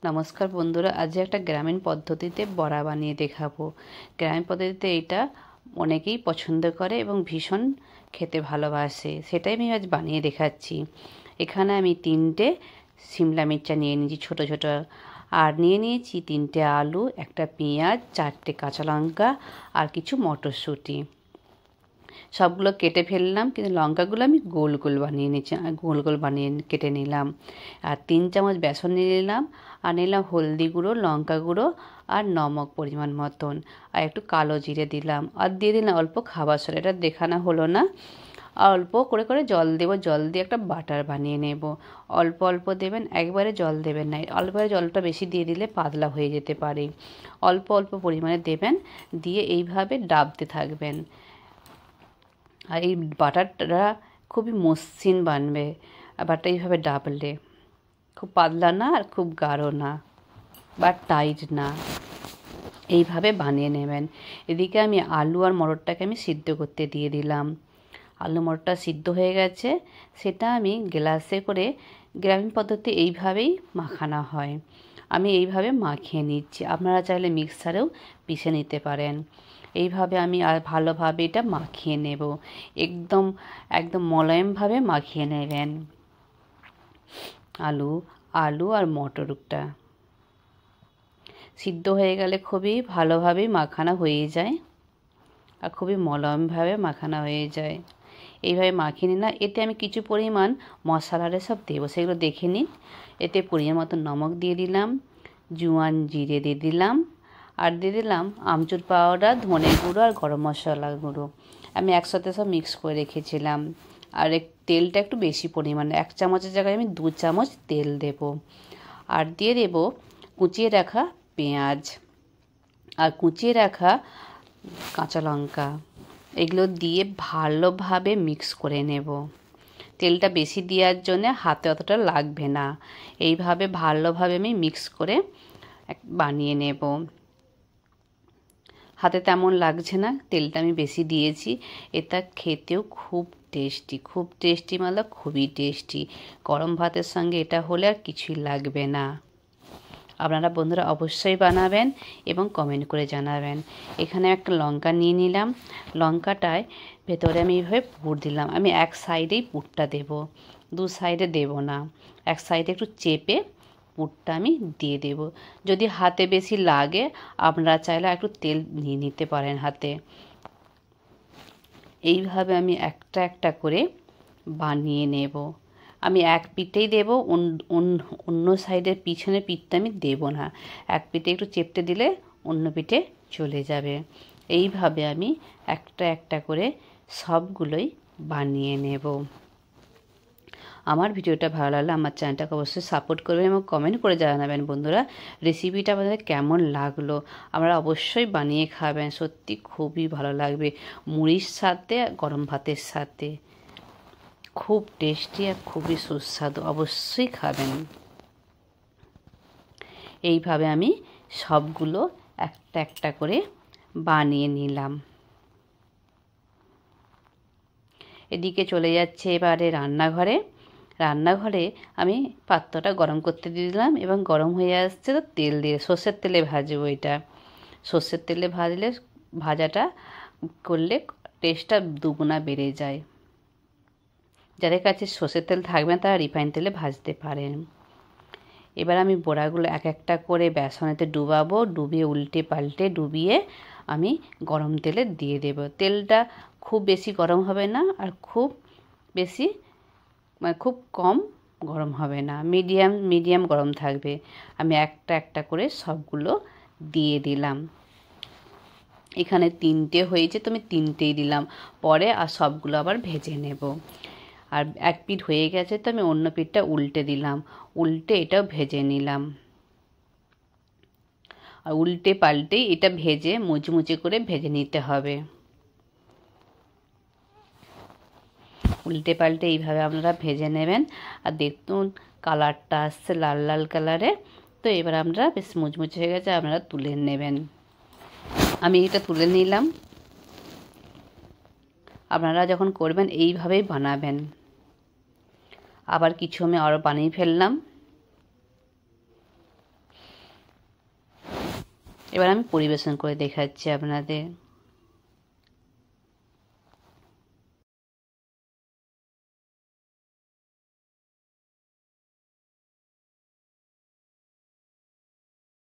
নমস্কার বন্ধুরা, আজ একটা গ্রামীণ পদ্ধতিতে বড়া বানিয়ে দেখাবো। গ্রামীণ পদ্ধতিতে এটা অনেকেই পছন্দ করে এবং ভীষণ খেতে ভালোবাসে, সেটাই আমি আজ বানিয়ে দেখাচ্ছি। এখানে আমি 3টে সিমলা মির্চা নিয়ে নিয়েছি ছোটো ছোটো, আর নিয়ে নিয়েছি 3টে আলু, একটা পেঁয়াজ, 4টে কাঁচা লঙ্কা আর কিছু মটরশুঁটি। সবগুলো কেটে ফেললাম, কিন্তু লঙ্কাগুলো আমি গোল গোল বানিয়ে নিয়েছি, গোল গোল বানিয়ে কেটে নিলাম। আর 3 চামচ বেসন নিয়ে নিলাম, আর নিলাম হলদি গুঁড়ো, লঙ্কা গুঁড়ো আর নমক পরিমাণ মতন, আর একটু কালো জিরে দিলাম, আর দিয়ে দিলাম অল্প খাবার সোডা। এটা দেখানো হলো না। আর অল্প করে করে জল দেবো, জল দিয়ে একটা বাটার বানিয়ে নেব। অল্প অল্প দেবেন, একবারে জল দেবেন না, অল্পরে জলটা বেশি দিয়ে দিলে পাতলা হয়ে যেতে পারে। অল্প অল্প পরিমাণে দেবেন, দিয়ে এইভাবে ডাবতে থাকবেন। আর এই বাটারটা খুবই মসৃণ বানবে, আর বাটারটা এইভাবে ডাবলে খুব পাতলা না আর খুব গাঢ় না বা টাইট না, এইভাবে বানিয়ে নেবেন। এদিকে আমি আলু আর মটরটাকে আমি সিদ্ধ করতে দিয়ে দিলাম। আলু মটরটা সিদ্ধ হয়ে গেছে, সেটা আমি গ্লাসে করে, গ্রামীণ পদ্ধতি এইভাবেই মাখানো হয়, আমি এইভাবে মাখিয়ে নিচ্ছি। আপনারা চাইলে মিক্সারেও পিষে নিতে পারেন। এইভাবে আমি আর ভালোভাবে এটা মাখিয়ে নেব, একদম একদম মোলায়েমভাবে মাখিয়ে নেবেন আলু আর মটরটা। সিদ্ধ হয়ে গেলে খুবই ভালোভাবে মাখানো হয়ে যায়, আর খুবই মোলায়েমভাবে মাখানো হয়ে যায়। এইভাবে মাখিয়ে নিন। না, এতে আমি কিছু পরিমাণ মশলারে সব দেবো, সেগুলো দেখে নিন। এতে পরিমাণ মতো নমক দিয়ে দিলাম, জোয়ান জিরে দিয়ে দিলাম, আর দিয়ে দিলাম আমচুর পাউডার, ধনে গুঁড়ো আর গরম মশলা গুঁড়ো। আমি একসাথে সব মিক্স করে রেখেছিলাম। আর তেলটা একটু বেশি পরিমাণে, 1 চামচের জায়গায় আমি 2 চামচ তেল দেব। আর দিয়ে দেব কুচিয়ে রাখা পেঁয়াজ আর কুচিয়ে রাখা কাঁচা লঙ্কা। এগুলো দিয়ে ভালোভাবে মিক্স করে নেব। তেলটা বেশি দেওয়ার জন্য হাতে অতটা লাগবে না। এইভাবে ভালোভাবে আমি মিক্স করে বানিয়ে নেব। হাতে তেমন লাগছে না, তেলটা আমি বেশি দিয়েছি। এটা খেতেও খুব টেস্টি, খুব টেস্টি, মানে খুবই টেস্টি। গরম ভাতের সঙ্গে এটা হলে আর কিছুই লাগবে না। আপনারা বন্ধুরা অবশ্যই বানাবেন এবং কমেন্ট করে জানাবেন। এখানে একটা লঙ্কা নিয়ে নিলাম, লঙ্কাটায় ভেতরে আমি এইভাবে পুর দিলাম। আমি এক সাইডেই পুরটা দেব, 2 সাইডে দেব না। এক সাইডে একটু চেপে পুরটা আমি দিয়ে দেব। যদি হাতে বেশি লাগে, আপনারা চাইলে একটু তেল নিয়ে নিতে পারেন হাতে। এইভাবে আমি একটা একটা করে বানিয়ে নেব। আমি এক পিঠেই দেবো, অন্য সাইডের পিছনের পিঠটা আমি দেবো না। এক পিঠে একটু চেপটে দিলে অন্য পিঠে চলে যাবে। এইভাবে আমি একটা একটা করে সবগুলোই বানিয়ে নেব। আমার ভিডিওটা ভালো লাগলে আমার চ্যানেলটাকে অবশ্যই সাপোর্ট করবেন এবং কমেন্ট করে জানাবেন বন্ধুরা রেসিপিটা আপনাদের কেমন লাগলো। আপনারা অবশ্যই বানিয়ে খাবেন, সত্যি খুবই ভালো লাগবে মুড়ির সাথে, গরম ভাতের সাথে। খুব টেস্টি আর খুবই সুস্বাদু, অবশ্যই খাবেন। এইভাবে আমি সবগুলো একটা একটা করে বানিয়ে নিলাম। এদিকে চলে যাচ্ছে এবারে রান্নাঘরে আমি পাত্রটা গরম করতে দিয়ে দিলাম এবং গরম হয়ে আসছে, তো তেল দিয়ে সর্ষের তেলে ভাজবো। এটা সর্ষের তেলে ভাজলে, ভাজাটা করলে টেস্টটা দুগুণা বেড়ে যায়। যাদের কাছে সর্ষের তেল থাকবে না তারা রিফাইন তেলে ভাজতে পারেন। এবার আমি বড়াগুলো এক একটা করে বেসনেতে ডুবাবো, ডুবিয়ে উল্টে পাল্টে ডুবিয়ে আমি গরম তেলে দিয়ে দেব। তেলটা খুব বেশি গরম হবে না, আর খুব বেশি মানে খুব কম গরম হবে না, মিডিয়াম গরম থাকবে। আমি একটা একটা করে সবগুলো দিয়ে দিলাম। এখানে 3টে হয়েছে, তো আমি 3টেই দিলাম। পরে আর সবগুলো আবার ভেজে নেব। আর এক পিঠ হয়ে গেছে, তো আমি অন্য পিঠটা উল্টে দিলাম, উল্টে এটাও ভেজে নিলাম। আর উল্টে পাল্টেই এটা ভেজে মুচমুচে করে ভেজে নিতে হবে। উল্টে পাল্টে এইভাবে আপনারা ভেজে নেবেন। আর দেখুন কালারটা আসছে লাল লাল কালারে। তো এবার আমরা বেশ মুচমুচে হয়ে গেছে, আপনারা তুলে নেবেন। আমি এটা তুলে নিলাম। আপনারা যখন করবেন এইভাবেই বানাবেন। আবার কিছু আমি আরও বানিয়ে ফেললাম। এবার আমি পরিবেশন করে দেখাচ্ছি আপনাদের।